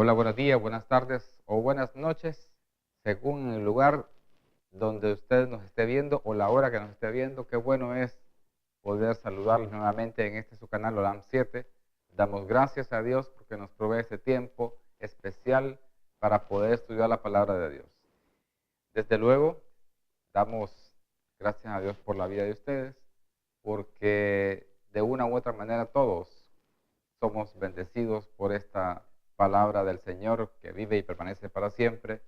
Hola, buenos días, buenas tardes o buenas noches, según el lugar donde usted nos esté viendo o la hora que nos esté viendo. Qué bueno es poder saludarlos nuevamente en este su canal OLAM 7. Damos gracias a Dios porque nos provee este tiempo especial para poder estudiar la palabra de Dios. Desde luego, damos gracias a Dios por la vida de ustedes, porque de una u otra manera todos somos bendecidos por esta palabra del Señor que vive y permanece para siempre,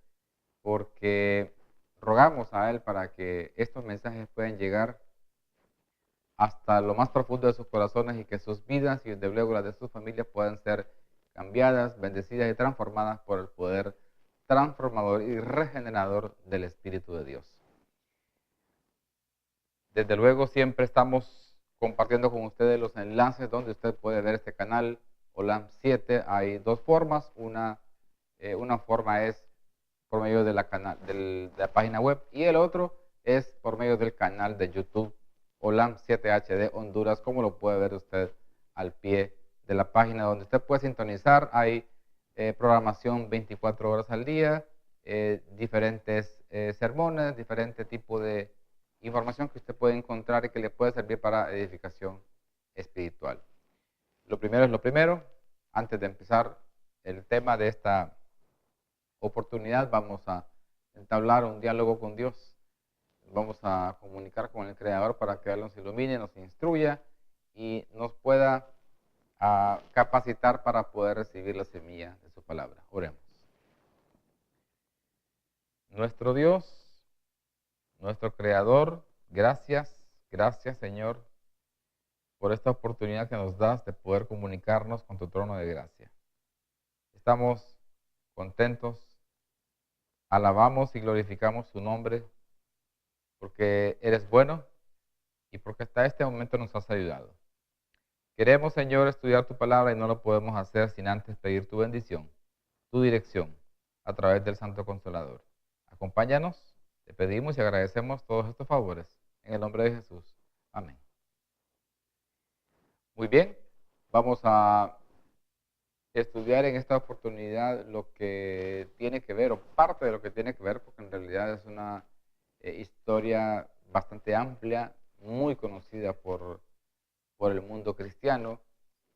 porque rogamos a Él para que estos mensajes puedan llegar hasta lo más profundo de sus corazones y que sus vidas y de luego las de sus familias puedan ser cambiadas, bendecidas y transformadas por el poder transformador y regenerador del Espíritu de Dios. Desde luego siempre estamos compartiendo con ustedes los enlaces donde usted puede ver este canal OLAM 7. Hay dos formas. Una forma es por medio de de la página web y el otro es por medio del canal de YouTube OLAM 7 HD Honduras, como lo puede ver usted al pie de la página donde usted puede sintonizar. Hay programación 24 horas al día, diferentes sermones, diferente tipo de información que usted puede encontrar y que le puede servir para edificación espiritual. Lo primero es lo primero. Antes de empezar el tema de esta oportunidad, vamos a entablar un diálogo con Dios. Vamos a comunicar con el Creador para que Él nos ilumine, nos instruya y nos pueda capacitar para poder recibir la semilla de su palabra. Oremos. Nuestro Dios, nuestro Creador, gracias, gracias Señor por esta oportunidad que nos das de poder comunicarnos con tu trono de gracia. Estamos contentos, alabamos y glorificamos tu nombre porque eres bueno y porque hasta este momento nos has ayudado. Queremos, Señor, estudiar tu palabra y no lo podemos hacer sin antes pedir tu bendición, tu dirección, a través del Santo Consolador. Acompáñanos, te pedimos y agradecemos todos estos favores. En el nombre de Jesús. Amén. Muy bien, vamos a estudiar en esta oportunidad lo que tiene que ver, o parte de lo que tiene que ver, porque en realidad es una historia bastante amplia, muy conocida por el mundo cristiano,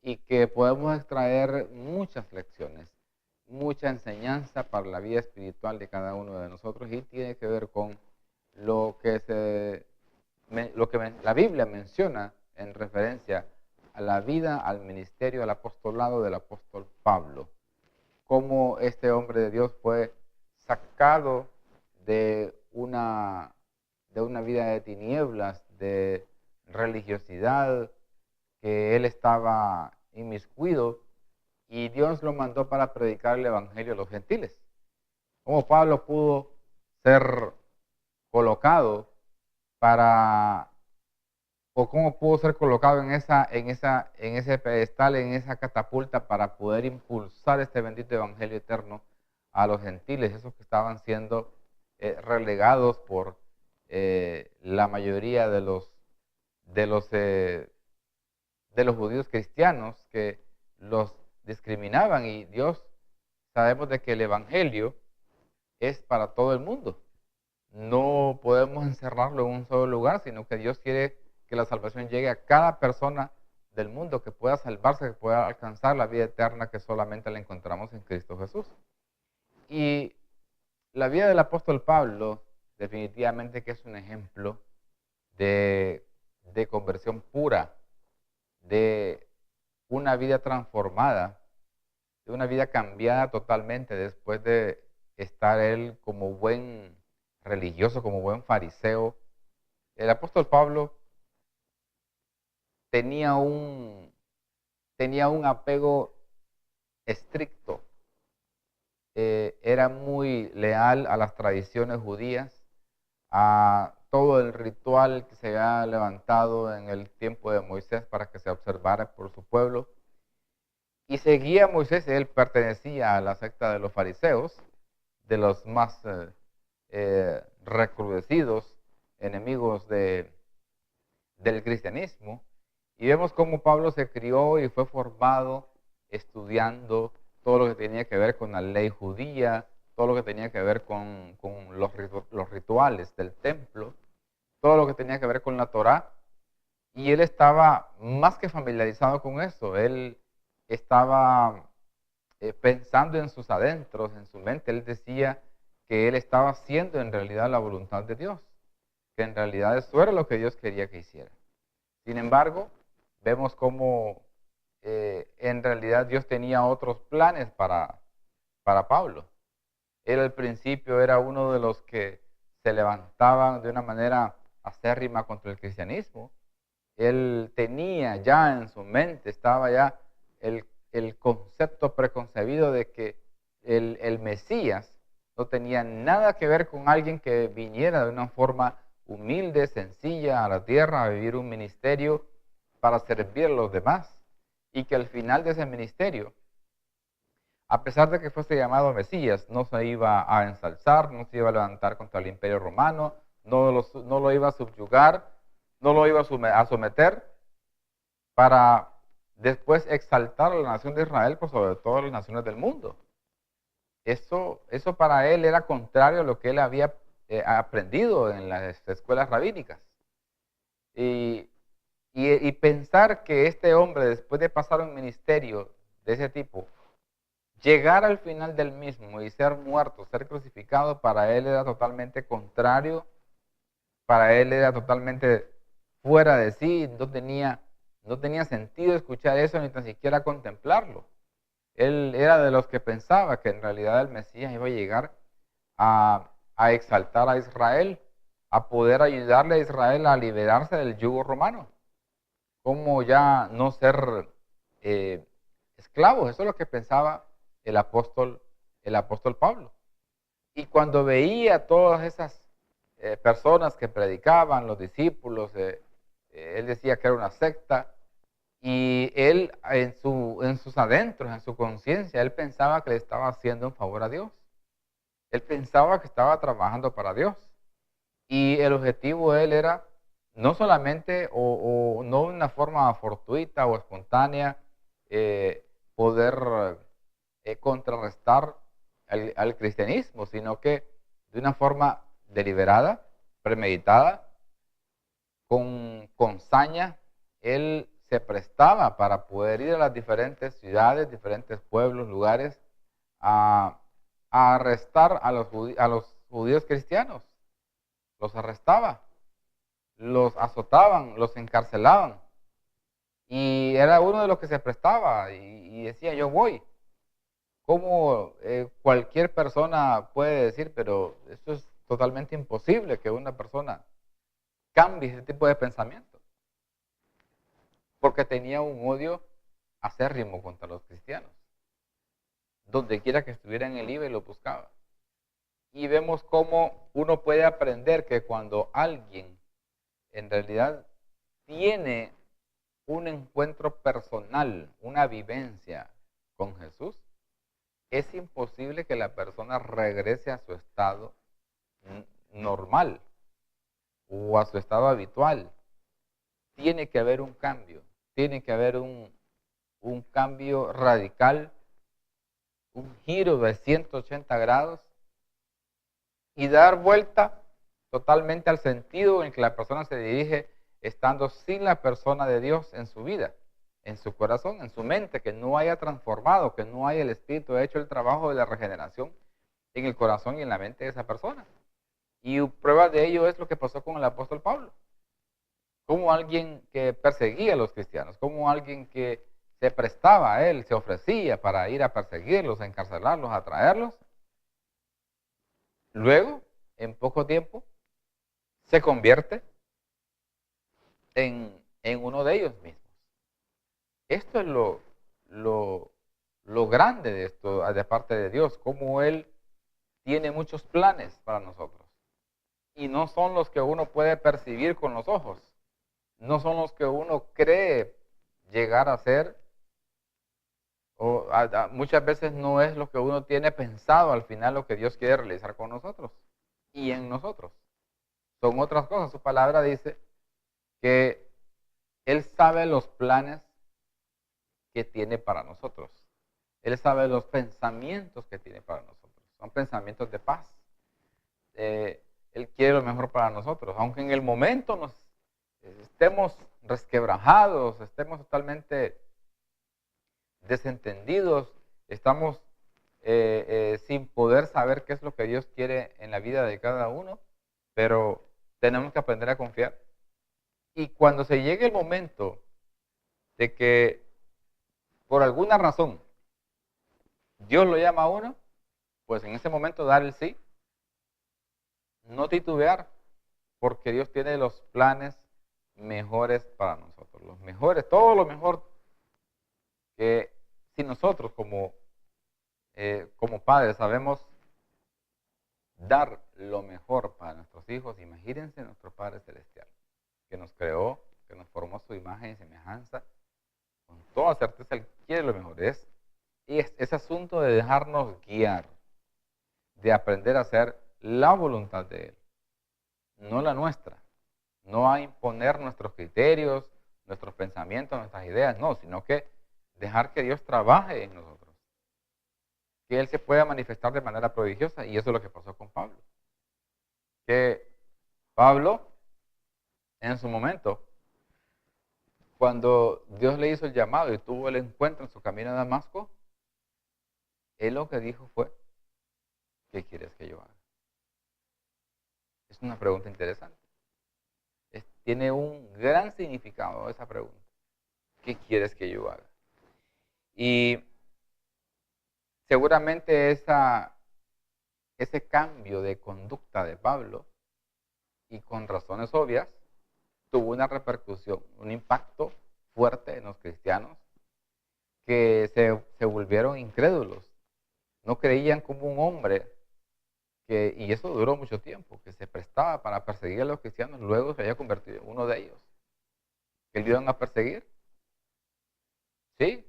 y que podemos extraer muchas lecciones, mucha enseñanza para la vida espiritual de cada uno de nosotros, y tiene que ver con lo que la Biblia menciona en referencia a la vida, al ministerio, al apostolado del apóstol Pablo. Cómo este hombre de Dios fue sacado de una vida de tinieblas, de religiosidad, que él estaba inmiscuido, y Dios lo mandó para predicar el evangelio a los gentiles. Cómo Pablo pudo ser colocado o cómo pudo ser colocado en ese pedestal, en esa catapulta, para poder impulsar este bendito evangelio eterno a los gentiles, esos que estaban siendo relegados por la mayoría de los judíos cristianos, que los discriminaban. Y Dios, sabemos de que el evangelio es para todo el mundo. No podemos encerrarlo en un solo lugar, sino que Dios quiere que la salvación llegue a cada persona del mundo, que pueda salvarse, que pueda alcanzar la vida eterna que solamente la encontramos en Cristo Jesús. Y la vida del apóstol Pablo definitivamente que es un ejemplo de conversión pura, de una vida transformada, de una vida cambiada totalmente después de estar él como buen religioso, como buen fariseo. El apóstol Pablo tenía un apego estricto, era muy leal a las tradiciones judías, a todo el ritual que se había levantado en el tiempo de Moisés para que se observara por su pueblo, y seguía a Moisés. Él pertenecía a la secta de los fariseos, de los más recrudecidos enemigos del cristianismo. Y vemos cómo Pablo se crió y fue formado estudiando todo todo lo que tenía que ver con la ley judía, todo lo que tenía que ver con los rituales del templo, todo lo que tenía que ver con la Torá. Y él estaba más que familiarizado con eso. Él estaba pensando en sus adentros, en su mente. Él decía que él estaba haciendo en realidad la voluntad de Dios, que en realidad eso era lo que Dios quería que hiciera. Sin embargo, vemos cómo en realidad Dios tenía otros planes para Pablo. Él al principio era uno de los que se levantaban de una manera acérrima contra el cristianismo. Él tenía ya en su mente, estaba ya el concepto preconcebido de que el Mesías no tenía nada que ver con alguien que viniera de una forma humilde, sencilla a la tierra a vivir un ministerio para servir a los demás. Y que al final de ese ministerio, a pesar de que fuese llamado Mesías, no se iba a ensalzar, no se iba a levantar contra el imperio romano, no lo iba a subyugar, no lo iba a someter para después exaltar a la nación de Israel por sobre todas las naciones del mundo. Eso para él era contrario a lo que él había aprendido en las escuelas rabínicas. Y pensar que este hombre, después de pasar un ministerio de ese tipo, llegar al final del mismo y ser muerto, ser crucificado, para él era totalmente contrario, para él era totalmente fuera de sí, no tenía sentido escuchar eso ni tan siquiera contemplarlo. Él era de los que pensaba que en realidad el Mesías iba a llegar a exaltar a Israel, a poder ayudarle a Israel a liberarse del yugo romano. Cómo ya no ser esclavos, eso es lo que pensaba el apóstol Pablo. Y cuando veía todas esas personas que predicaban, los discípulos, él decía que era una secta, y él en sus adentros, en su conciencia, él pensaba que le estaba haciendo un favor a Dios. Él pensaba que estaba trabajando para Dios. Y el objetivo de él era no solamente o no de una forma fortuita o espontánea poder contrarrestar al cristianismo, sino que de una forma deliberada, premeditada, con saña, él se prestaba para poder ir a las diferentes ciudades, diferentes pueblos, lugares, a arrestar a los judíos cristianos. Los arrestaba, los azotaban, los encarcelaban. Y era uno de los que se prestaba y decía, yo voy. ¿Cómo cualquier persona puede decir, pero eso es totalmente imposible que una persona cambie ese tipo de pensamiento? Porque tenía un odio acérrimo contra los cristianos. Donde quiera que estuvieran, él iba y lo buscaba. Y vemos cómo uno puede aprender que cuando alguien en realidad tiene un encuentro personal, una vivencia con Jesús, es imposible que la persona regrese a su estado normal o a su estado habitual. Tiene que haber un cambio, tiene que haber un cambio radical, un giro de 180 grados y dar vuelta totalmente al sentido en que la persona se dirige estando sin la persona de Dios en su vida, en su corazón, en su mente, que no haya transformado, que no haya el Espíritu hecho el trabajo de la regeneración en el corazón y en la mente de esa persona. Y prueba de ello es lo que pasó con el apóstol Pablo. Como alguien que perseguía a los cristianos, como alguien que se prestaba a él, se ofrecía para ir a perseguirlos, a encarcelarlos, a traerlos. Luego, en poco tiempo, se convierte en uno de ellos mismos. Esto es lo grande de esto, de parte de Dios, como Él tiene muchos planes para nosotros. Y no son los que uno puede percibir con los ojos, no son los que uno cree llegar a ser, o muchas veces no es lo que uno tiene pensado al final lo que Dios quiere realizar con nosotros y en nosotros. Son otras cosas. Su palabra dice que Él sabe los planes que tiene para nosotros. Él sabe los pensamientos que tiene para nosotros. Son pensamientos de paz. Él quiere lo mejor para nosotros. Aunque en el momento nos estemos resquebrajados, estemos totalmente desentendidos, estamos sin poder saber qué es lo que Dios quiere en la vida de cada uno, pero tenemos que aprender a confiar. Y cuando se llegue el momento de que por alguna razón Dios lo llama a uno, pues en ese momento dar el sí, no titubear, porque Dios tiene los planes mejores para nosotros, los mejores, todo lo mejor que si nosotros como padres sabemos dar lo mejor para nuestros hijos, imagínense nuestro Padre Celestial, que nos creó, que nos formó a su imagen y semejanza, con toda certeza Él quiere lo mejor. Es asunto de dejarnos guiar, de aprender a hacer la voluntad de Él, no la nuestra, no a imponer nuestros criterios, nuestros pensamientos, nuestras ideas, no, sino que dejar que Dios trabaje en nosotros, que Él se pueda manifestar de manera prodigiosa, y eso es lo que pasó con Pablo. Que Pablo, en su momento, cuando Dios le hizo el llamado y tuvo el encuentro en su camino a Damasco, él lo que dijo fue, ¿qué quieres que yo haga? Es una pregunta interesante. Tiene un gran significado esa pregunta. ¿Qué quieres que yo haga? Y seguramente ese cambio de conducta de Pablo, y con razones obvias, tuvo una repercusión, un impacto fuerte en los cristianos que se volvieron incrédulos. No creían como un hombre y eso duró mucho tiempo, que se prestaba para perseguir a los cristianos, luego se había convertido en uno de ellos. ¿Que le iban a perseguir? Sí.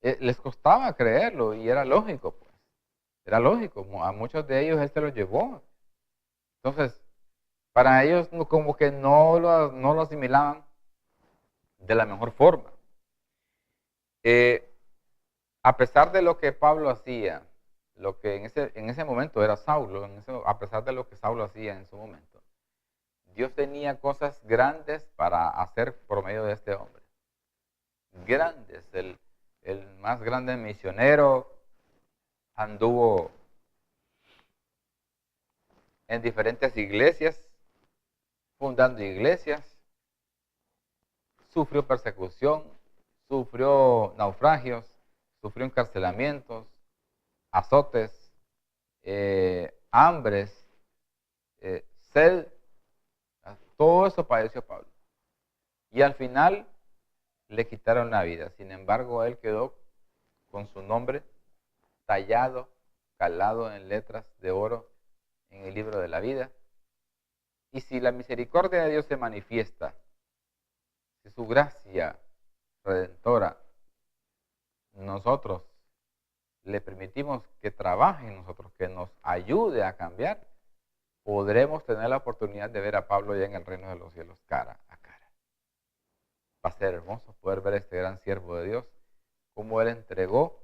Les costaba creerlo y era lógico, pues. Era lógico. A muchos de ellos él se los llevó. Entonces, para ellos como que no lo asimilaban de la mejor forma. A pesar de lo que Pablo hacía, lo que en ese momento era Saulo, a pesar de lo que Saulo hacía en su momento, Dios tenía cosas grandes para hacer por medio de este hombre. Grandes. El más grande misionero, anduvo en diferentes iglesias, fundando iglesias, sufrió persecución, sufrió naufragios, sufrió encarcelamientos, azotes, hambres, sed, todo eso padeció Pablo. Y al final le quitaron la vida. Sin embargo, él quedó con su nombre tallado, calado en letras de oro en el libro de la vida. Y si la misericordia de Dios se manifiesta, si su gracia redentora, nosotros le permitimos que trabaje en nosotros, que nos ayude a cambiar, podremos tener la oportunidad de ver a Pablo ya en el reino de los cielos cara a cara. Va a ser hermoso poder ver a este gran siervo de Dios, cómo él entregó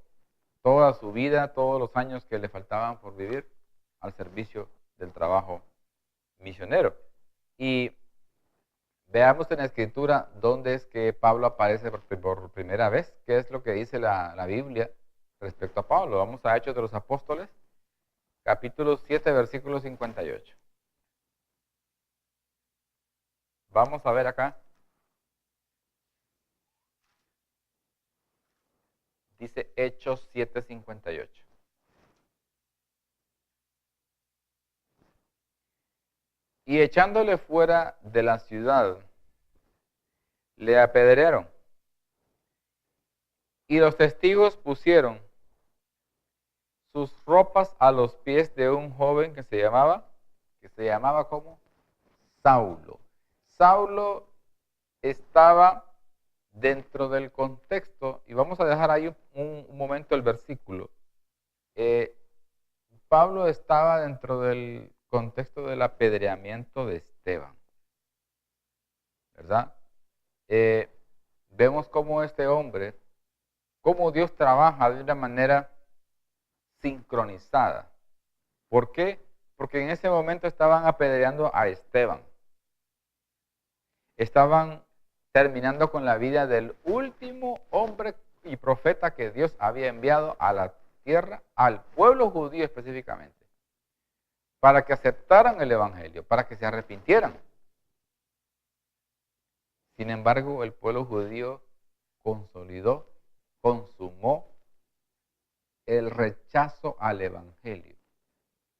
toda su vida, todos los años que le faltaban por vivir, al servicio del trabajo misionero. Y veamos en la escritura dónde es que Pablo aparece por primera vez, qué es lo que dice la Biblia respecto a Pablo. Vamos a Hechos de los Apóstoles, capítulo 7, versículo 58. Vamos a ver acá. Dice Hechos 7:58. Y echándole fuera de la ciudad, le apedrearon. Y los testigos pusieron sus ropas a los pies de un joven que se llamaba ¿cómo? Saulo. Saulo estaba dentro del contexto, y vamos a dejar ahí un momento el versículo. Pablo estaba dentro del contexto del apedreamiento de Esteban, ¿verdad? Vemos cómo este hombre cómo Dios trabaja de una manera sincronizada. ¿Por qué? Porque en ese momento estaban apedreando a Esteban. Estaban terminando con la vida del último hombre y profeta que Dios había enviado a la tierra, al pueblo judío específicamente, para que aceptaran el evangelio, para que se arrepintieran. Sin embargo, el pueblo judío consolidó, consumó el rechazo al evangelio,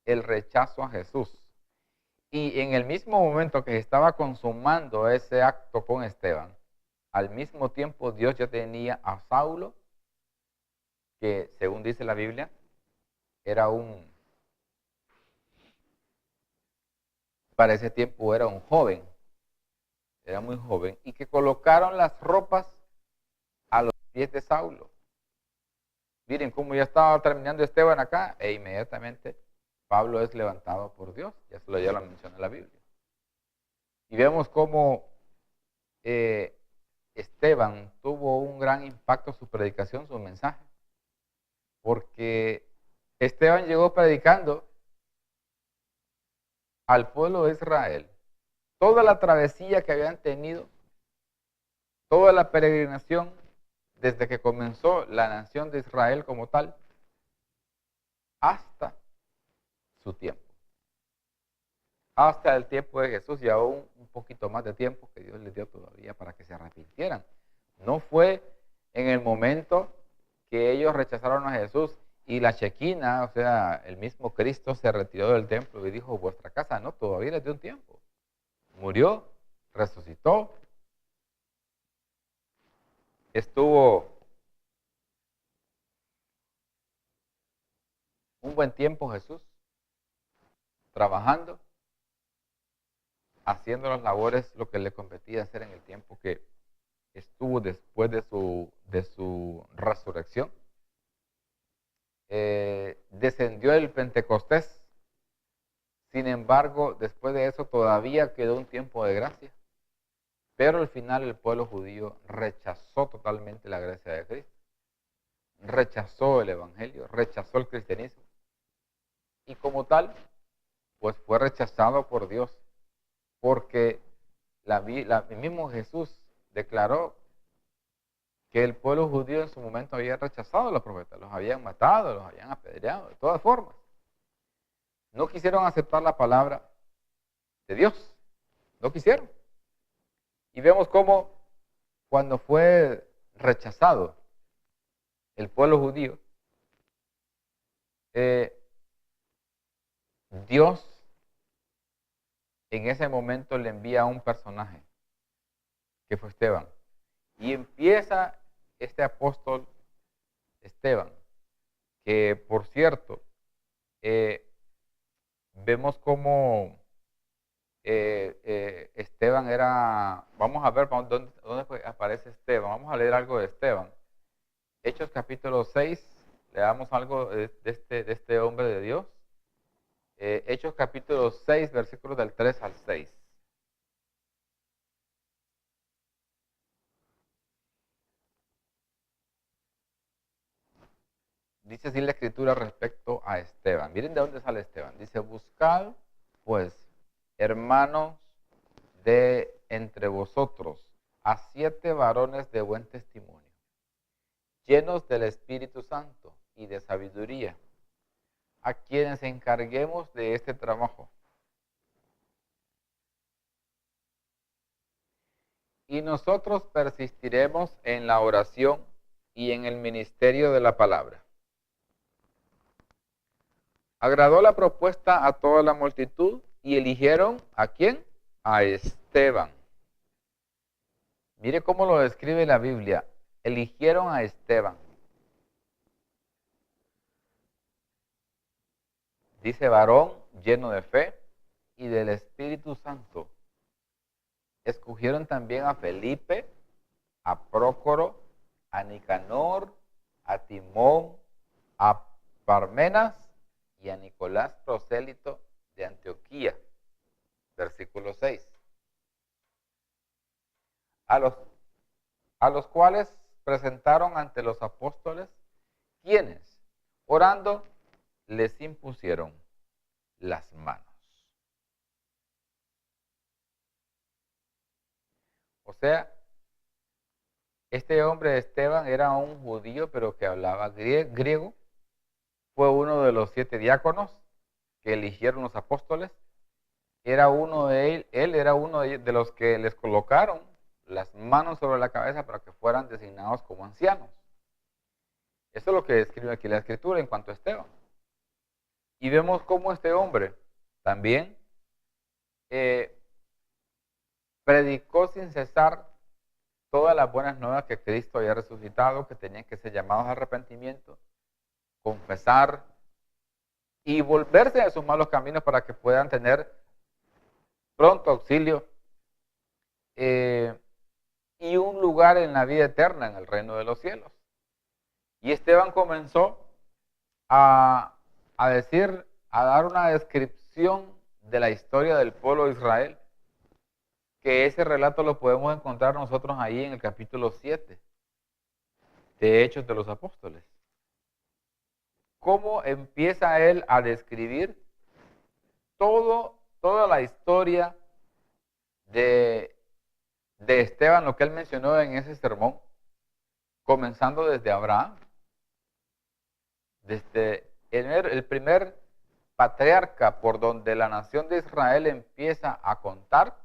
el rechazo a Jesús. Y en el mismo momento que se estaba consumando ese acto con Esteban, al mismo tiempo Dios ya tenía a Saulo, que según dice la Biblia, para ese tiempo era un joven, era muy joven, y que colocaron las ropas a los pies de Saulo. Miren cómo ya estaba terminando Esteban acá, e inmediatamente Pablo es levantado por Dios, ya lo menciona la Biblia. Y vemos cómo Esteban tuvo un gran impacto en su predicación, su mensaje, porque Esteban llegó predicando al pueblo de Israel toda la travesía que habían tenido, toda la peregrinación desde que comenzó la nación de Israel como tal, hasta su tiempo, hasta el tiempo de Jesús y aún un poquito más de tiempo que Dios les dio todavía para que se arrepintieran. No fue en el momento que ellos rechazaron a Jesús y la Shequina, o sea, el mismo Cristo se retiró del templo y dijo, vuestra casa, no, todavía les dio un tiempo. Murió, resucitó, estuvo un buen tiempo Jesús trabajando, haciendo las labores, lo que le competía hacer en el tiempo que estuvo después de su resurrección. Descendió el Pentecostés. Sin embargo, después de eso todavía quedó un tiempo de gracia. Pero al final el pueblo judío rechazó totalmente la gracia de Cristo. Rechazó el evangelio, rechazó el cristianismo. Y como tal, pues fue rechazado por Dios. Porque el mismo Jesús declaró que el pueblo judío en su momento había rechazado a los profetas, los habían matado, los habían apedreado, de todas formas. No quisieron aceptar la palabra de Dios, no quisieron. Y vemos cómo cuando fue rechazado el pueblo judío, Dios en ese momento le envía a un personaje, que fue Esteban. Y empieza este apóstol Esteban, que por cierto, vemos cómo Esteban era, vamos a ver dónde aparece Esteban, vamos a leer algo de Esteban. Hechos capítulo 6, leamos algo de este hombre de Dios. Hechos capítulo 6, versículos del 3 al 6. Dice así la escritura respecto a Esteban. Miren de dónde sale Esteban. Dice, buscad pues, hermanos de entre vosotros, a 7 varones de buen testimonio, llenos del Espíritu Santo y de sabiduría, a quienes encarguemos de este trabajo. Y nosotros persistiremos en la oración y en el ministerio de la palabra. Agradó la propuesta a toda la multitud y eligieron ¿a quién? A Esteban. Mire cómo lo describe la Biblia. Eligieron a Esteban. Dice varón lleno de fe y del Espíritu Santo. Escogieron también a Felipe, a Prócoro, a Nicanor, a Timón, a Parmenas y a Nicolás prosélito de Antioquía. Versículo 6. A los cuales presentaron ante los apóstoles, quienes, orando, les impusieron las manos. O sea, este hombre Esteban era un judío, pero que hablaba griego. Fue uno de los 7 diáconos que eligieron los apóstoles. Era uno de él era uno de los que les colocaron las manos sobre la cabeza para que fueran designados como ancianos. Eso es lo que describe aquí la Escritura en cuanto a Esteban. Y vemos cómo este hombre también predicó sin cesar todas las buenas nuevas que Cristo había resucitado, que tenían que ser llamados a arrepentimiento, confesar y volverse de sus malos caminos para que puedan tener pronto auxilio y un lugar en la vida eterna en el reino de los cielos. Y Esteban comenzó a decir, a dar una descripción de la historia del pueblo de Israel, que ese relato lo podemos encontrar nosotros ahí en el capítulo 7 de Hechos de los Apóstoles. Cómo empieza él a describir toda la historia de Esteban, lo que él mencionó en ese sermón, comenzando desde Abraham, desde el primer patriarca por donde la nación de Israel empieza a contar.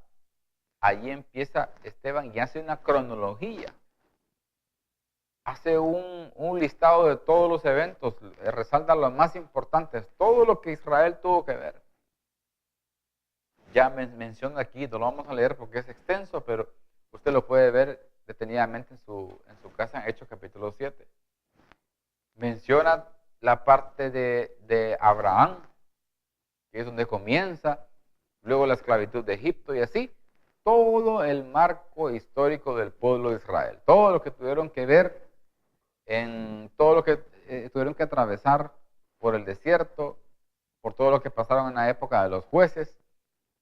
Allí empieza Esteban y hace una cronología, hace un listado de todos los eventos, resalta los más importantes, todo lo que Israel tuvo que ver. Ya menciona aquí, no lo vamos a leer porque es extenso, pero usted lo puede ver detenidamente en su casa en Hechos capítulo 7. Menciona la parte de Abraham, que es donde comienza, luego la esclavitud de Egipto y así. Todo el marco histórico del pueblo de Israel, todo lo que tuvieron que ver, en todo lo que tuvieron que atravesar por el desierto, por todo lo que pasaron en la época de los jueces.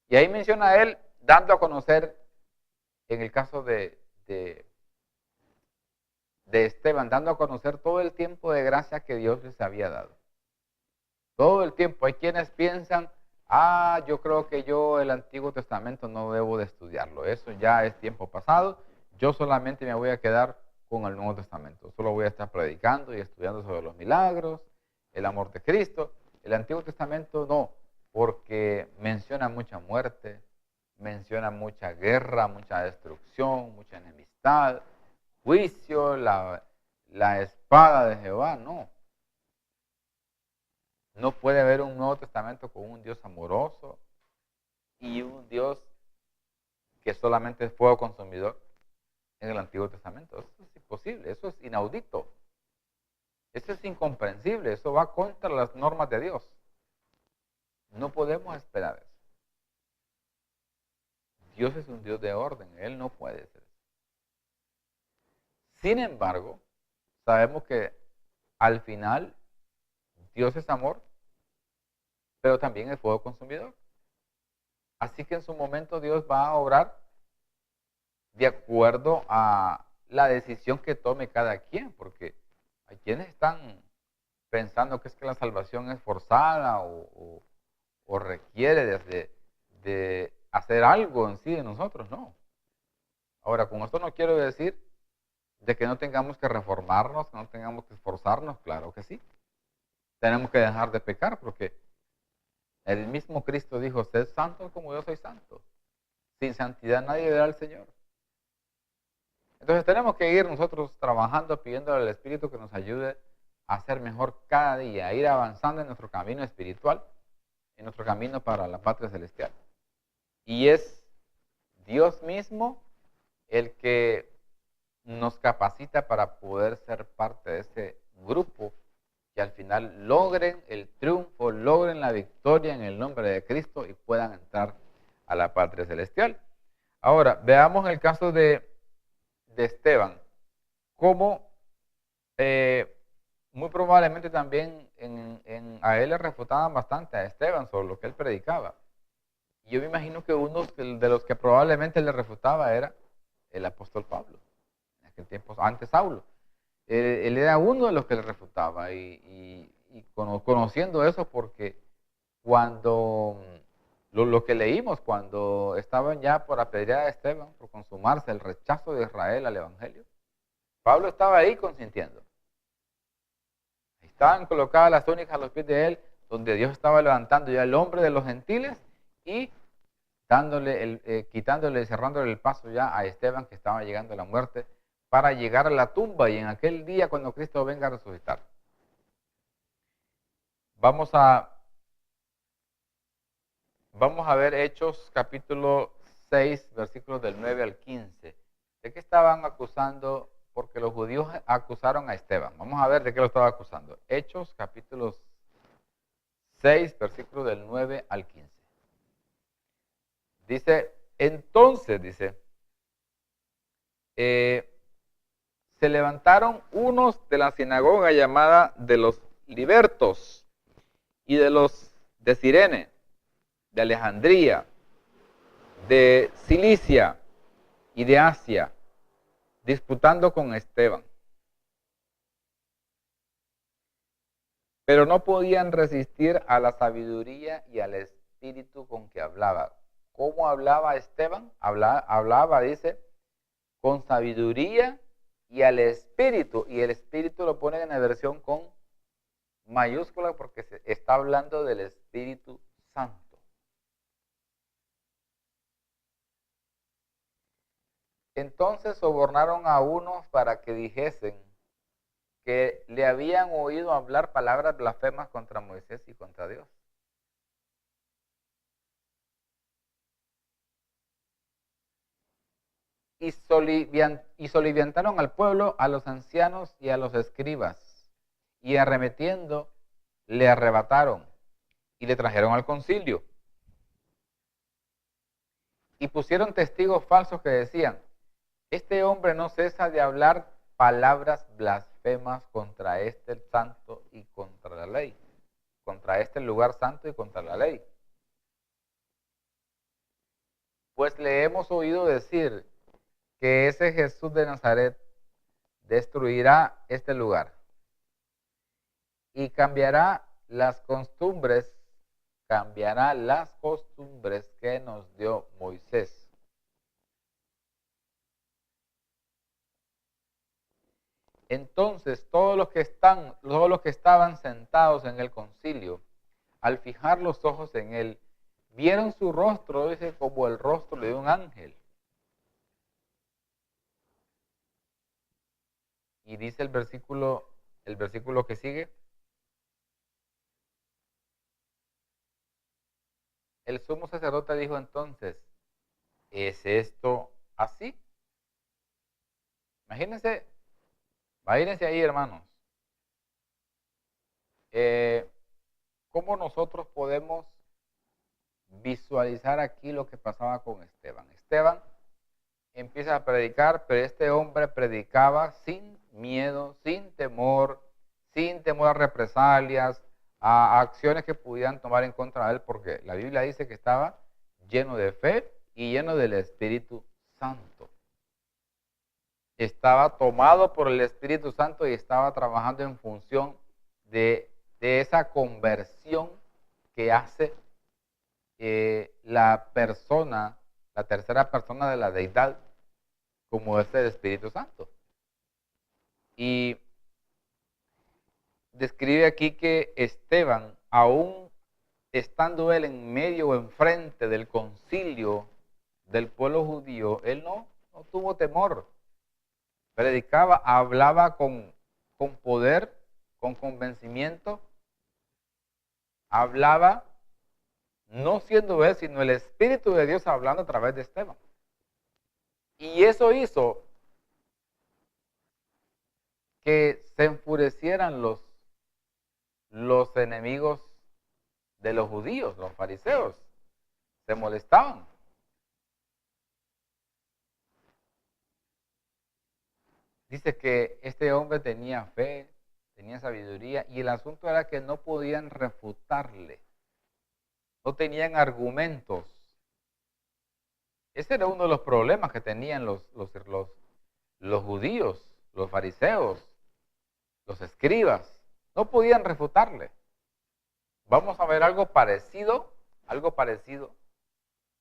Y ahí menciona él, dando a conocer, en el caso de Esteban, dando a conocer todo el tiempo de gracia que Dios les había dado. Todo el tiempo. Hay quienes piensan, yo creo que yo el Antiguo Testamento no debo de estudiarlo. Eso ya es tiempo pasado. Yo solamente me voy a quedar con el Nuevo Testamento. Solo voy a estar predicando y estudiando sobre los milagros, el amor de Cristo. El Antiguo Testamento no, porque menciona mucha muerte, menciona mucha guerra, mucha destrucción, mucha enemistad, juicio, la espada de Jehová. No. No puede haber un Nuevo Testamento con un Dios amoroso y un Dios que solamente es fuego consumidor en el Antiguo Testamento. Eso es imposible, eso es inaudito, eso es incomprensible, eso va contra las normas de Dios. No podemos esperar eso. Dios es un Dios de orden, Él no puede ser eso. Sin embargo, sabemos que al final Dios es amor, pero también es fuego consumidor. Así que en su momento Dios va a obrar de acuerdo a la decisión que tome cada quien, porque hay quienes están pensando que es que la salvación es forzada o requiere de hacer algo en sí de nosotros, no. Ahora, con esto no quiero decir de que no tengamos que reformarnos, que no tengamos que esforzarnos, claro que sí. Tenemos que dejar de pecar porque el mismo Cristo dijo, sed santos como yo soy santo. Sin santidad nadie verá al Señor. Entonces tenemos que ir nosotros trabajando, pidiéndole al Espíritu que nos ayude a ser mejor cada día, a ir avanzando en nuestro camino espiritual, en nuestro camino para la patria celestial. Y es Dios mismo el que nos capacita para poder ser parte de ese grupo que al final logren el triunfo, logren la victoria en el nombre de Cristo y puedan entrar a la patria celestial. Ahora, veamos el caso de Esteban, cómo muy probablemente también a él le refutaban bastante a Esteban sobre lo que él predicaba. Y yo me imagino que uno de los que probablemente le refutaba era el apóstol Pablo. aquel tiempo antes Saulo. Él era uno de los que le refutaba conociendo eso porque cuando lo que leímos, cuando estaban ya por apedrear a Esteban, por consumarse el rechazo de Israel al Evangelio, Pablo estaba ahí consintiendo. Estaban colocadas las túnicas a los pies de él, donde Dios estaba levantando ya el hombre de los gentiles y quitándole, cerrándole el paso ya a Esteban, que estaba llegando a la muerte, para llegar a la tumba y en aquel día cuando Cristo venga a resucitar. Vamos a ver Hechos capítulo 6, versículos del 9 al 15. ¿De qué estaban acusando? Porque los judíos acusaron a Esteban. Vamos a ver de qué lo estaba acusando. Hechos capítulo 6, versículos del 9 al 15. Dice, entonces, se levantaron unos de la sinagoga llamada de los libertos y de los de Cirene, de Alejandría, de Cilicia y de Asia, disputando con Esteban. Pero no podían resistir a la sabiduría y al espíritu con que hablaba. ¿Cómo hablaba Esteban? Hablaba, dice, con sabiduría y al espíritu. Y el espíritu lo ponen en la versión con mayúscula porque se está hablando del Espíritu Santo. Entonces sobornaron a unos para que dijesen que le habían oído hablar palabras blasfemas contra Moisés y contra Dios. Y soliviantaron al pueblo, a los ancianos y a los escribas, y arremetiendo, le arrebataron y le trajeron al concilio. Y pusieron testigos falsos que decían, este hombre no cesa de hablar palabras blasfemas contra este santo y contra la ley, contra este lugar santo y contra la ley. Pues le hemos oído decir que ese Jesús de Nazaret destruirá este lugar y cambiará las costumbres que nos dio Moisés. Entonces todos los que estaban sentados en el concilio, al fijar los ojos en él, vieron su rostro, dice, como el rostro de un ángel. Y dice el versículo que sigue, el sumo sacerdote dijo entonces, ¿es esto así? Imagínense ahí, hermanos, cómo nosotros podemos visualizar aquí lo que pasaba con Esteban. Esteban empieza a predicar, pero este hombre predicaba sin miedo, sin temor a represalias, a acciones que pudieran tomar en contra de él, porque la Biblia dice que estaba lleno de fe y lleno del Espíritu Santo. Estaba tomado por el Espíritu Santo y estaba trabajando en función de esa conversión que hace la tercera persona de la deidad, como es el Espíritu Santo. Y describe aquí que Esteban, aún estando él en medio o enfrente del concilio del pueblo judío, él no tuvo temor. Predicaba, hablaba con poder, con convencimiento. Hablaba no siendo él, sino el Espíritu de Dios hablando a través de Esteban. Y eso hizo que se enfurecieran los enemigos de los judíos, los fariseos. Se molestaban. Dice que este hombre tenía fe, tenía sabiduría, y el asunto era que no podían refutarle. No tenían argumentos. Ese era uno de los problemas que tenían los los judíos, los fariseos, los escribas, no podían refutarle. Vamos a ver algo parecido,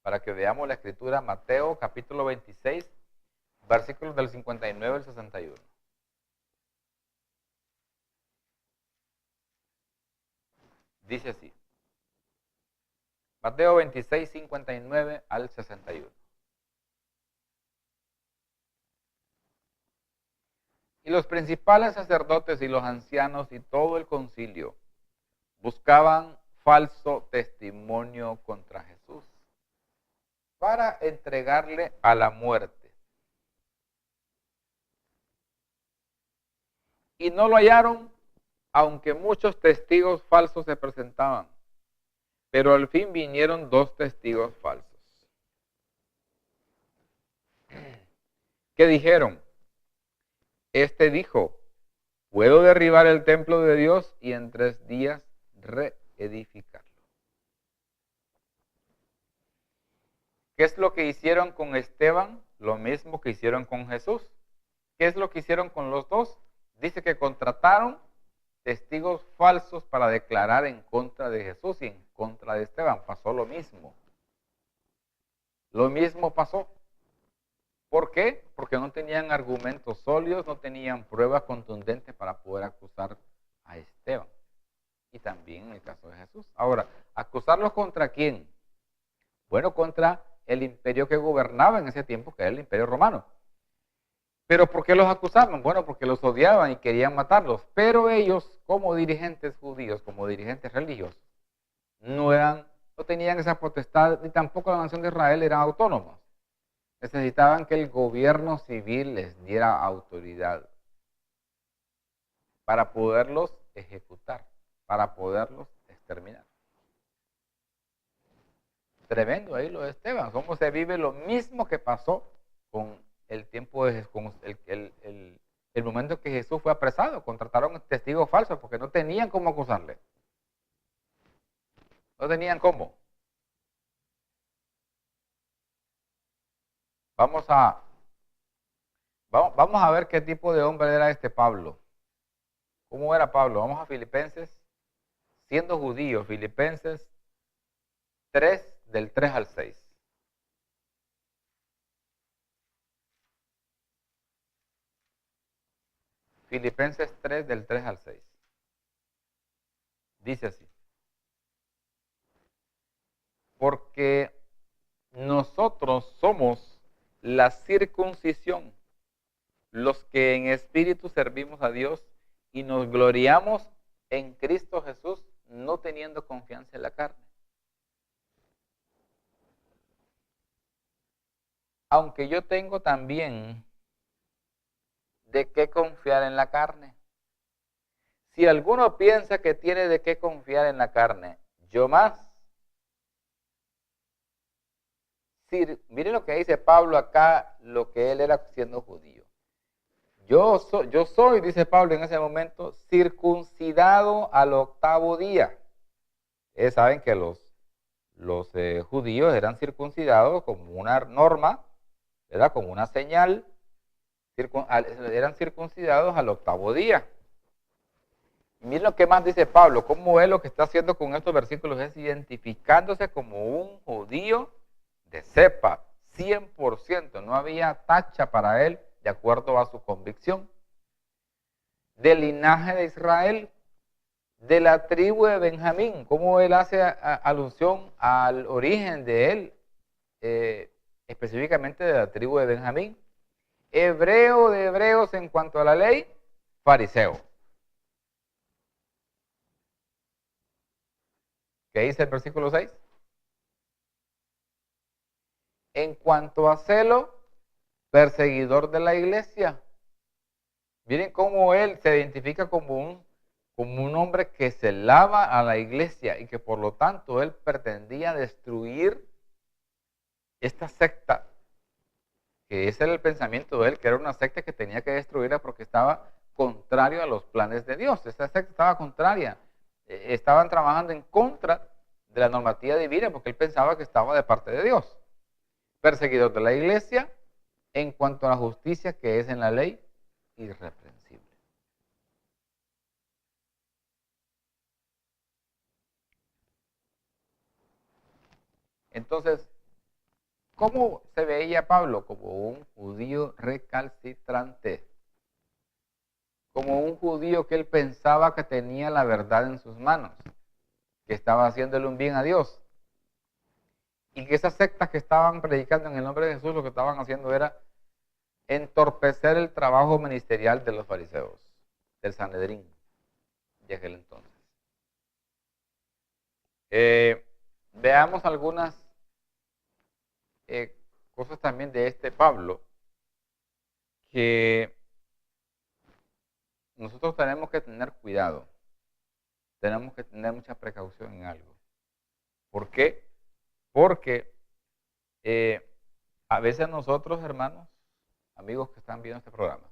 para que veamos la escritura, Mateo capítulo 26, versículos del 59 al 61. Dice así, Mateo 26, 59 al 61. Y los principales sacerdotes y los ancianos y todo el concilio buscaban falso testimonio contra Jesús para entregarle a la muerte. Y no lo hallaron, aunque muchos testigos falsos se presentaban. Pero al fin vinieron 2 testigos falsos, que dijeron, este dijo, puedo derribar el templo de Dios y en 3 días reedificarlo. ¿Qué es lo que hicieron con Esteban? Lo mismo que hicieron con Jesús. ¿Qué es lo que hicieron con los dos? Dice que contrataron testigos falsos para declarar en contra de Jesús y en contra de Esteban. Pasó lo mismo. Lo mismo pasó. ¿Por qué? Porque no tenían argumentos sólidos, no tenían pruebas contundentes para poder acusar a Esteban. Y también en el caso de Jesús. Ahora, ¿acusarlos contra quién? Bueno, contra el imperio que gobernaba en ese tiempo, que era el imperio romano. ¿Pero por qué los acusaban? Bueno, porque los odiaban y querían matarlos. Pero ellos, como dirigentes judíos, como dirigentes religiosos, no tenían esa potestad, ni tampoco la nación de Israel eran autónomos. Necesitaban que el gobierno civil les diera autoridad para poderlos ejecutar, para poderlos exterminar. Tremendo ahí lo de Esteban. Cómo se vive lo mismo que pasó con el tiempo de con el momento que Jesús fue apresado. Contrataron testigos falsos porque no tenían cómo acusarle. No tenían cómo. Vamos a ver qué tipo de hombre era este Pablo. ¿Cómo era Pablo? Vamos a Filipenses, siendo judío, Filipenses 3, del 3 al 6. Filipenses 3, del 3 al 6. Dice así. Porque nosotros somos la circuncisión, los que en espíritu servimos a Dios y nos gloriamos en Cristo Jesús, no teniendo confianza en la carne. Aunque yo tengo también de qué confiar en la carne. Si alguno piensa que tiene de qué confiar en la carne, yo más. Miren lo que dice Pablo acá, lo que él era siendo judío. Yo soy, dice Pablo en ese momento, circuncidado al 8º día. Ustedes saben que los judíos eran circuncidados como una norma, ¿verdad? Como una señal. Eran circuncidados al 8º día. Y miren lo que más dice Pablo, cómo es lo que está haciendo con estos versículos, es identificándose como un judío de cepa, 100%, no había tacha para él de acuerdo a su convicción. Del linaje de Israel, de la tribu de Benjamín, cómo él hace alusión al origen de él, específicamente de la tribu de Benjamín. Hebreo de hebreos en cuanto a la ley, fariseo. ¿Qué dice el versículo 6? En cuanto a celo, perseguidor de la iglesia. Miren cómo él se identifica como un hombre que celaba a la iglesia y que por lo tanto él pretendía destruir esta secta, que ese era el pensamiento de él, que era una secta que tenía que destruirla porque estaba contrario a los planes de Dios. Esta secta estaba contraria, estaban trabajando en contra de la normativa divina porque él pensaba que estaba de parte de Dios. Perseguidor de la iglesia, en cuanto a la justicia que es en la ley, irreprensible. Entonces, ¿cómo se veía Pablo? Como un judío recalcitrante, como un judío que él pensaba que tenía la verdad en sus manos, que estaba haciéndole un bien a Dios. Y que esas sectas que estaban predicando en el nombre de Jesús, lo que estaban haciendo era entorpecer el trabajo ministerial de los fariseos, del Sanedrín de aquel entonces. Veamos algunas cosas también de este Pablo, que nosotros tenemos que tener cuidado, tenemos que tener mucha precaución en algo. ¿Por qué? Porque a veces nosotros, hermanos, amigos que están viendo este programa,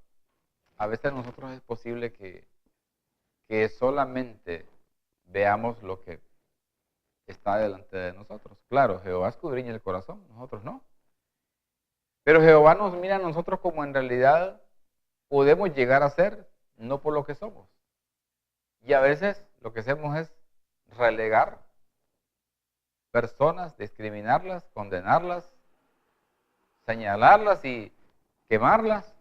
a veces nosotros es posible que solamente veamos lo que está delante de nosotros. Claro, Jehová escudriña el corazón, nosotros no. Pero Jehová nos mira a nosotros como en realidad podemos llegar a ser, no por lo que somos. Y a veces lo que hacemos es relegar personas, discriminarlas, condenarlas, señalarlas y quemarlas,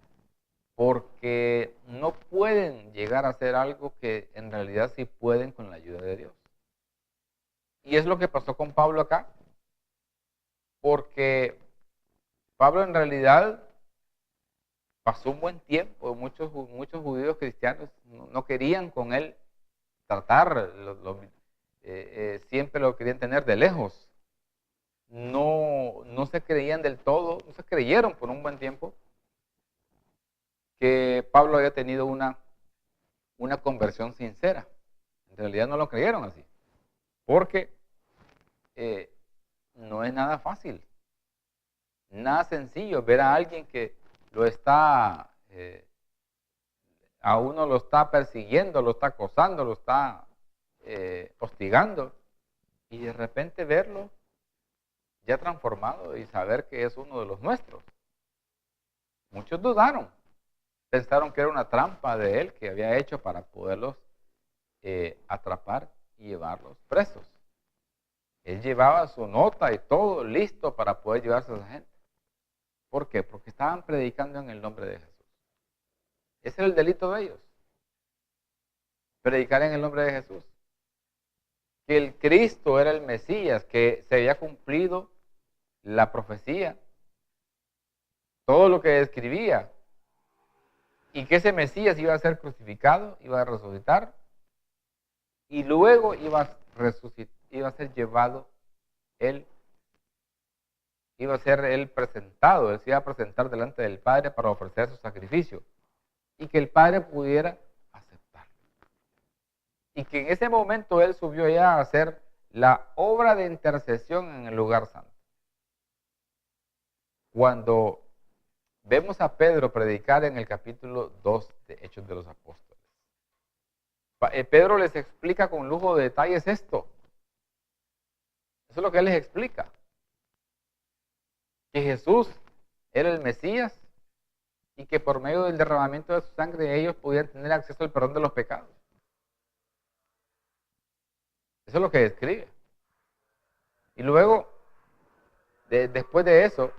porque no pueden llegar a hacer algo que en realidad sí pueden con la ayuda de Dios. Y es lo que pasó con Pablo acá, porque Pablo en realidad pasó un buen tiempo, muchos judíos cristianos no querían con él tratar, siempre lo querían tener de lejos, no se creían del todo, no se creyeron por un buen tiempo que Pablo había tenido una conversión sincera. En realidad no lo creyeron así, porque no es nada fácil, nada sencillo ver a alguien que lo está, a uno lo está persiguiendo, lo está acosando, lo está hostigando, y de repente verlo ya transformado y saber que es uno de los nuestros. Muchos dudaron, pensaron que era una trampa de él que había hecho para poderlos atrapar y llevarlos presos. Él llevaba su nota y todo listo para poder llevarse a esa gente. ¿Por qué? Porque estaban predicando en el nombre de Jesús. Ese era el delito de ellos. Predicar en el nombre de Jesús. Que el Cristo era el Mesías, que se había cumplido la profecía, todo lo que describía, y que ese Mesías iba a ser crucificado, iba a resucitar, y luego iba a ser llevado él, iba a ser él presentado, él se iba a presentar delante del Padre para ofrecer su sacrificio, y que el Padre pudiera aceptarlo. Y que en ese momento él subió ya a hacer la obra de intercesión en el lugar santo. Cuando vemos a Pedro predicar en el capítulo 2 de Hechos de los Apóstoles, Pedro les explica con lujo de detalles esto. Eso es lo que él les explica. Que Jesús era el Mesías y que por medio del derramamiento de su sangre ellos podían tener acceso al perdón de los pecados. Eso es lo que describe. Y luego, después de eso,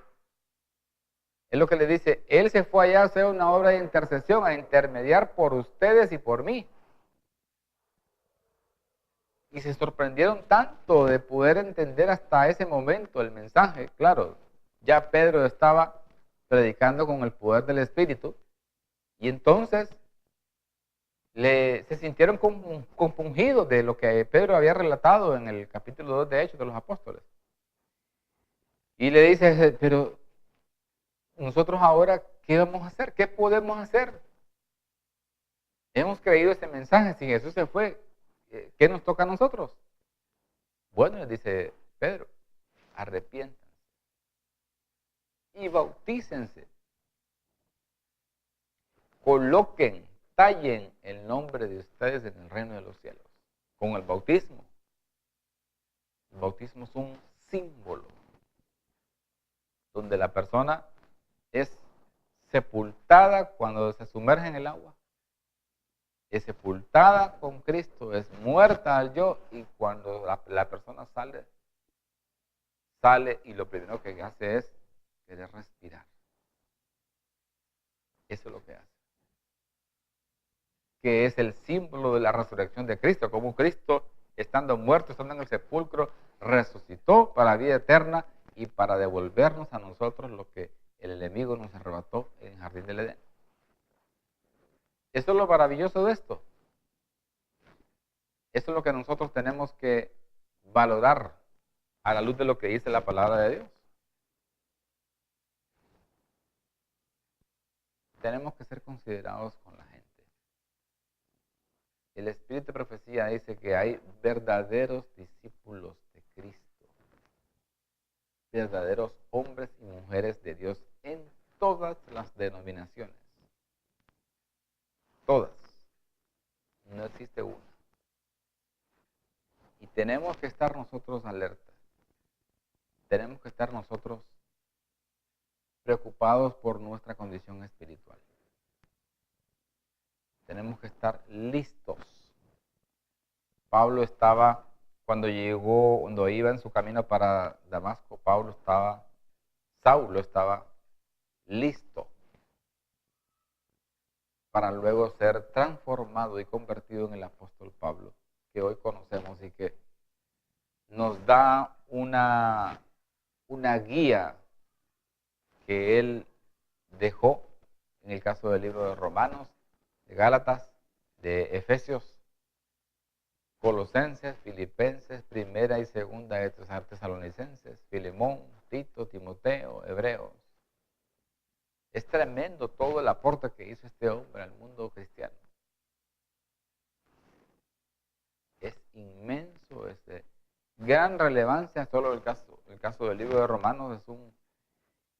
es lo que le dice, él se fue allá a hacer una obra de intercesión, a intermediar por ustedes y por mí. Y se sorprendieron tanto de poder entender hasta ese momento el mensaje. Claro, ya Pedro estaba predicando con el poder del Espíritu. Y entonces se sintieron compungidos de lo que Pedro había relatado en el capítulo 2 de Hechos de los Apóstoles. Y le dice, pero nosotros ahora, ¿qué vamos a hacer? ¿Qué podemos hacer? Hemos creído ese mensaje, si Jesús se fue, ¿qué nos toca a nosotros? Bueno, les dice Pedro, arrepiéntanse y bautícense. Coloquen, tallen el nombre de ustedes en el reino de los cielos. Con el bautismo. El bautismo es un símbolo donde la persona es sepultada cuando se sumerge en el agua. Es sepultada con Cristo, es muerta al yo, y cuando la persona sale y lo primero que hace es querer respirar. Eso es lo que hace. Que es el símbolo de la resurrección de Cristo, como Cristo, estando muerto, estando en el sepulcro, resucitó para vida eterna y para devolvernos a nosotros lo que el enemigo nos arrebató en el jardín del Edén. Eso es lo maravilloso de esto. Eso es lo que nosotros tenemos que valorar a la luz de lo que dice la palabra de Dios. Tenemos que ser considerados con la gente. El espíritu de profecía dice que hay verdaderos discípulos de Cristo, verdaderos hombres y mujeres de Dios en todas las denominaciones. Todas. No existe una. Y tenemos que estar nosotros alertas. Tenemos que estar nosotros preocupados por nuestra condición espiritual. Tenemos que estar listos. Pablo estaba, cuando iba en su camino para Damasco, Saulo estaba listo para luego ser transformado y convertido en el apóstol Pablo, que hoy conocemos y que nos da una guía que él dejó en el caso del libro de Romanos, de Gálatas, de Efesios, Colosenses, Filipenses, Primera y Segunda de Tesalonicenses, Filemón, Tito, Timoteo, Hebreos. Es tremendo todo el aporte que hizo este hombre al mundo cristiano. Es inmenso, es de gran relevancia. Solo el caso del libro de Romanos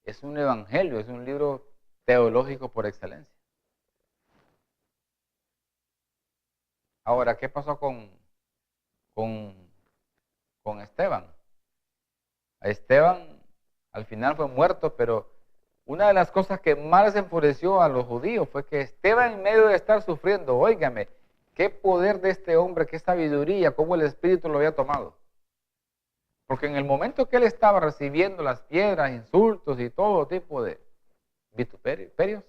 es un evangelio, es un libro teológico por excelencia. Ahora, ¿qué pasó con Esteban? A Esteban al final fue muerto, pero una de las cosas que más enfureció a los judíos fue que Esteban, en medio de estar sufriendo, óigame, qué poder de este hombre, qué sabiduría, cómo el Espíritu lo había tomado. Porque en el momento que él estaba recibiendo las piedras, insultos y todo tipo de vituperios,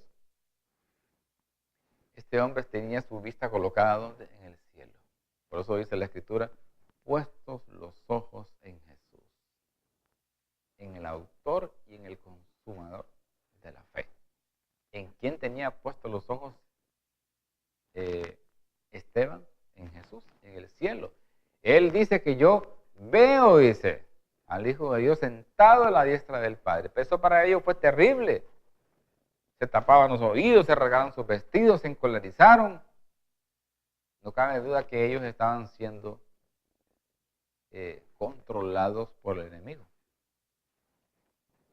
este hombre tenía su vista colocada ¿dónde? En el cielo. Por eso dice la Escritura, puestos los ojos en Jesús, en el autor y en el consumador de la fe. ¿En quién tenía puestos los ojos Esteban? En Jesús, en el cielo. Él dice que yo veo, dice, al Hijo de Dios sentado a la diestra del Padre. Pero eso para ellos fue terrible. Se tapaban los oídos, se rasgaron sus vestidos, se encolerizaron. No cabe duda que ellos estaban siendo controlados por el enemigo.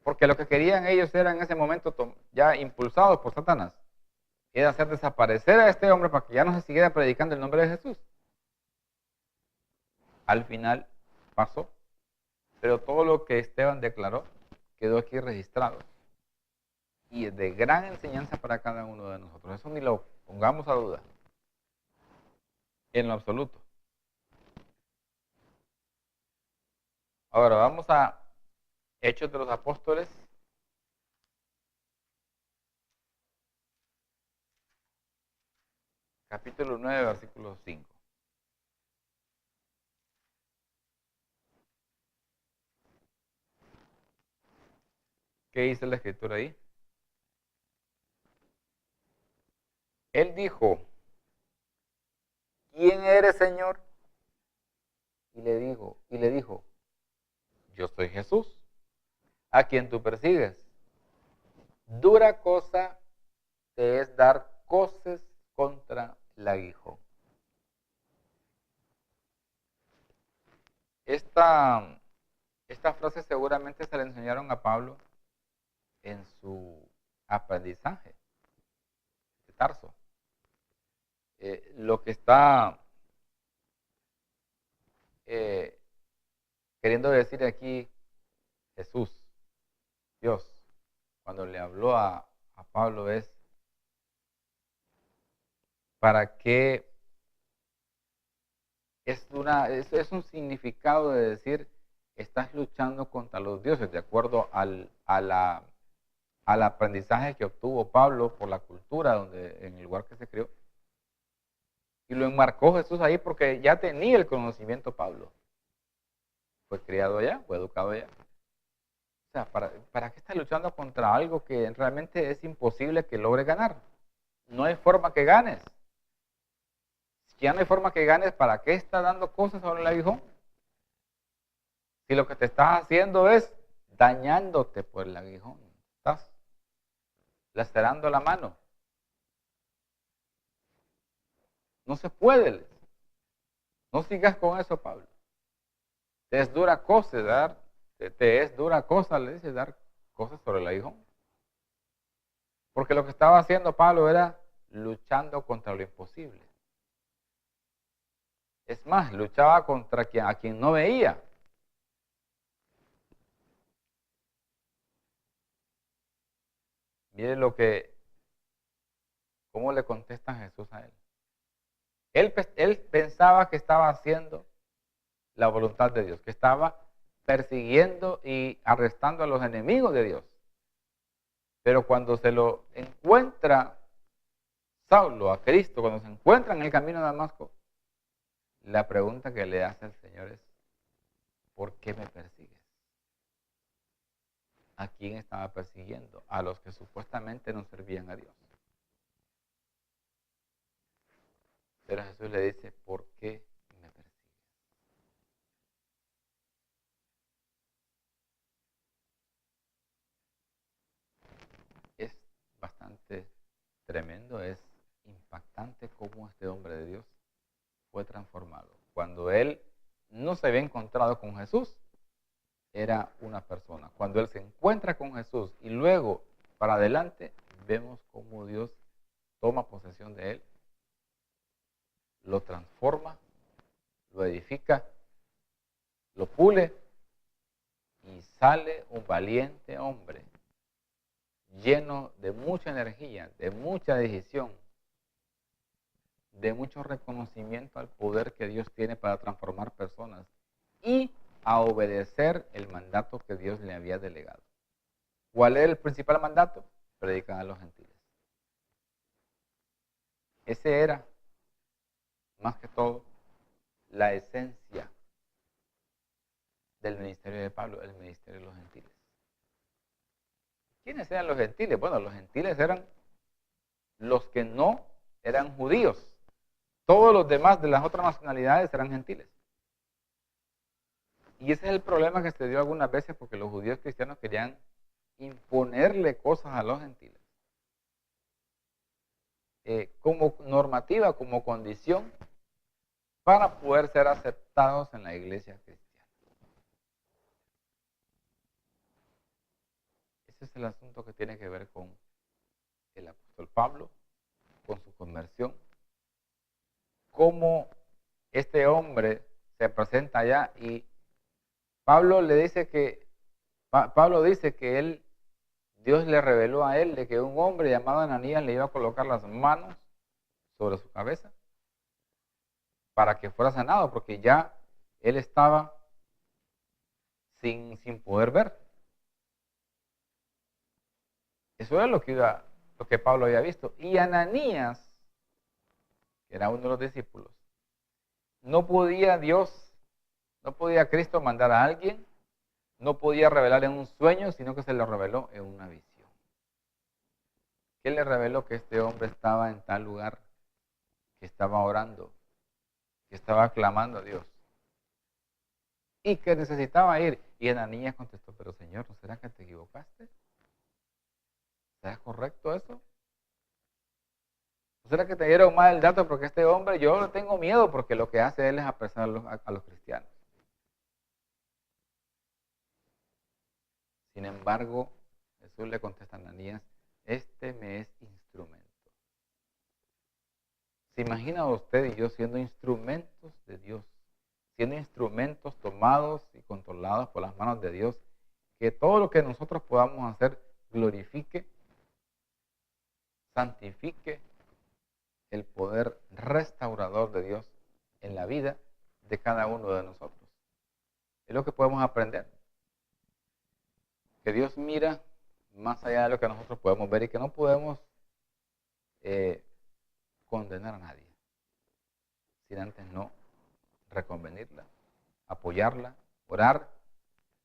Porque lo que querían ellos era en ese momento, ya impulsados por Satanás, era hacer desaparecer a este hombre para que ya no se siguiera predicando el nombre de Jesús. Al final pasó, pero todo lo que Esteban declaró quedó aquí registrado. Y es de gran enseñanza para cada uno de nosotros. Eso ni lo pongamos a duda. En lo absoluto. Ahora vamos a Hechos de los Apóstoles. Capítulo 9, versículo 5. ¿Qué dice la Escritura ahí? Él dijo, ¿quién eres, Señor? Y le dijo, yo soy Jesús, a quien tú persigues. Dura cosa te es dar coces contra el aguijón. Esta frase seguramente se le enseñaron a Pablo en su aprendizaje de Tarso. Lo que está queriendo decir aquí Jesús, Dios, cuando le habló a a Pablo es, ¿para qué? Es un significado de decir, estás luchando contra los dioses, de acuerdo al aprendizaje que obtuvo Pablo por la cultura en el lugar que se crió. Y lo enmarcó Jesús ahí porque ya tenía el conocimiento Pablo. Fue criado allá, fue educado allá. O sea, ¿para qué estás luchando contra algo que realmente es imposible que logres ganar? No hay forma que ganes. Si ya no hay forma que ganes, ¿para qué estás dando cosas sobre el aguijón? Si lo que te estás haciendo es dañándote por el aguijón, estás lacerando la mano. No se puede. No sigas con eso, Pablo. Te es dura cosa te es dura cosa, le dice, dar cosas sobre el aguijón. Porque lo que estaba haciendo Pablo era luchando contra lo imposible. Es más, luchaba contra a quien no veía. Mire cómo le contesta Jesús a él. Él pensaba que estaba haciendo la voluntad de Dios, que estaba persiguiendo y arrestando a los enemigos de Dios. Pero cuando se lo encuentra Saulo a Cristo, cuando se encuentra en el camino de Damasco, la pregunta que le hace el Señor es, ¿por qué me persigues? ¿A quién estaba persiguiendo? A los que supuestamente no servían a Dios. Pero Jesús le dice, ¿por qué me persigues? Es bastante tremendo, es impactante cómo este hombre de Dios fue transformado. Cuando él no se había encontrado con Jesús, era una persona. Cuando él se encuentra con Jesús y luego para adelante, vemos cómo Dios toma posesión de él, lo transforma, lo edifica, lo pule y sale un valiente hombre lleno de mucha energía, de mucha decisión, de mucho reconocimiento al poder que Dios tiene para transformar personas y a obedecer el mandato que Dios le había delegado. ¿Cuál era el principal mandato? Predicar a los gentiles. Ese era, más que todo, la esencia del ministerio de Pablo, el ministerio de los gentiles. ¿Quiénes eran los gentiles? Bueno, los gentiles eran los que no eran judíos. Todos los demás de las otras nacionalidades eran gentiles. Y ese es el problema que se dio algunas veces porque los judíos cristianos querían imponerle cosas a los gentiles. Como normativa, como condición para poder ser aceptados en la iglesia cristiana. Ese es el asunto que tiene que ver con el apóstol Pablo, con su conversión, cómo este hombre se presenta allá y Pablo dice que Dios le reveló a él de que un hombre llamado Ananías le iba a colocar las manos sobre su cabeza para que fuera sanado, porque ya él estaba sin poder ver. Eso era lo que Pablo había visto. Y Ananías, que era uno de los discípulos, no podía Cristo mandar a alguien, no podía revelar en un sueño, sino que se lo reveló en una visión. ¿Qué le reveló? Que este hombre estaba en tal lugar, que estaba orando, que estaba clamando a Dios y que necesitaba ir. Y Ananías contestó, pero Señor, ¿no será que te equivocaste? ¿Será correcto eso? ¿No será que te dieron mal el dato? Porque este hombre, yo le tengo miedo porque lo que hace él es apresar a los cristianos. Sin embargo, Jesús le contesta a Ananías, este me es instrumento. ¿Se imagina usted y yo siendo instrumentos de Dios? Siendo instrumentos tomados y controlados por las manos de Dios, que todo lo que nosotros podamos hacer glorifique santifique el poder restaurador de Dios en la vida de cada uno de nosotros. Es lo que podemos aprender. Que Dios mira más allá de lo que nosotros podemos ver y que no podemos condenar a nadie sin antes no reconvenirla, apoyarla, orar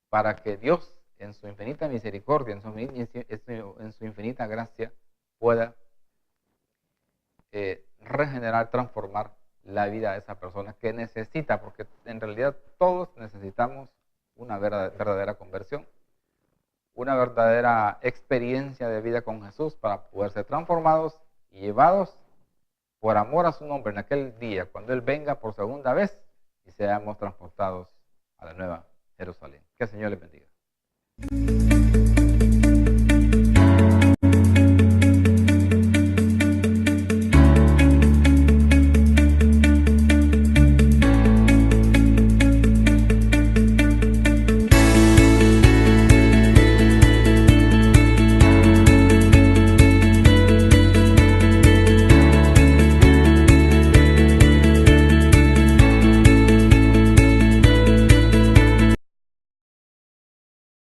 para que Dios en su infinita misericordia, en su infinita gracia pueda regenerar, transformar la vida de esa persona que necesita, porque en realidad todos necesitamos una verdadera conversión, una verdadera experiencia de vida con Jesús para poder ser transformados y llevados por amor a su nombre en aquel día, cuando Él venga por segunda vez y seamos transportados a la nueva Jerusalén. Que el Señor les bendiga.